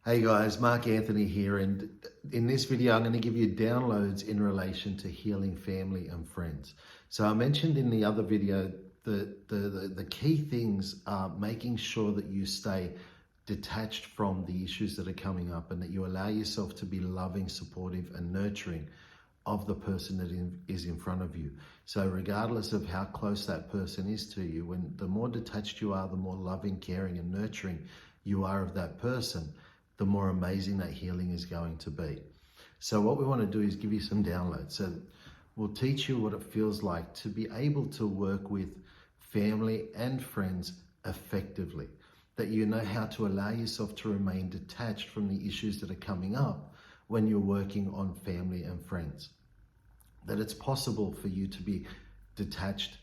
Hey guys, Mark Anthony here, and in this video I'm going to give you downloads in relation to healing family and friends. So I mentioned in the other video that the key things are making sure that you stay detached from the issues that are coming up and that you allow yourself to be loving, supportive and nurturing of the person that is in front of you. So regardless of how close that person is to you, the more detached you are, the more loving, caring and nurturing you are of that person, the more amazing that healing is going to be. So what we want to do is give you some downloads. So we'll teach you what it feels like to be able to work with family and friends effectively, that you know how to allow yourself to remain detached from the issues that are coming up when you're working on family and friends, that it's possible for you to be detached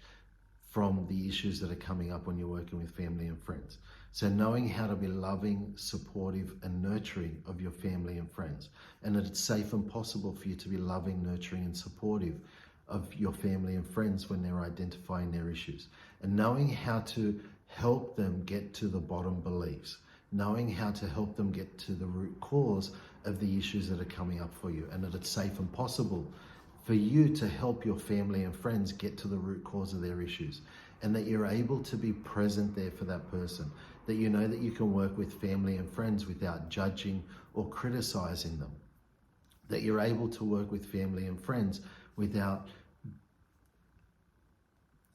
from the issues that are coming up when you're working with family and friends. So knowing how to be loving, supportive and nurturing of your family and friends, and that it's safe and possible for you to be loving, nurturing and supportive of your family and friends when they're identifying their issues, and knowing how to help them get to the bottom beliefs, knowing how to help them get to the root cause of the issues that are coming up for you, and that it's safe and possible for you to help your family and friends get to the root cause of their issues, and that you're able to be present there for that person, that you know that you can work with family and friends without judging or criticizing them, that you're able to work with family and friends without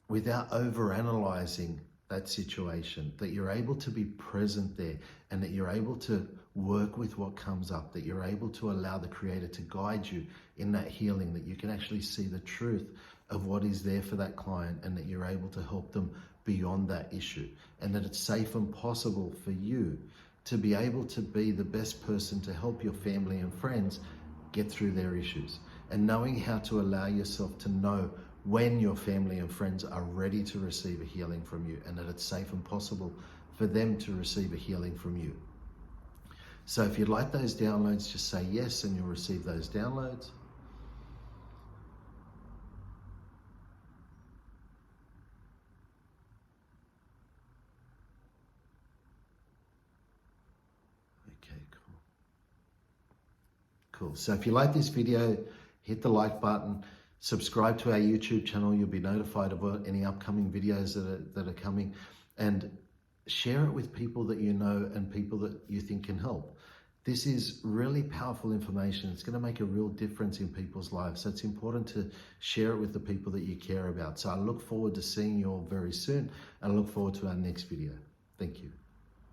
overanalyzing that situation, that you're able to be present there, and that you're able to work with what comes up, that you're able to allow the Creator to guide you in that healing, that you can actually see the truth of what is there for that client, and that you're able to help them beyond that issue, and that it's safe and possible for you to be able to be the best person to help your family and friends get through their issues, and knowing how to allow yourself to know when your family and friends are ready to receive a healing from you, and that it's safe and possible for them to receive a healing from you. So if you'd like those downloads, just say yes and you'll receive those downloads. Okay, cool. So if you like this video, hit the like button, subscribe to our YouTube channel. You'll be notified about any upcoming videos that are coming, and share it with people that you know and people that you think can help. This is really powerful information. It's going to make a real difference in people's lives. So it's important to share it with the people that you care about. So I look forward to seeing you all very soon, and I look forward to our next video. Thank you.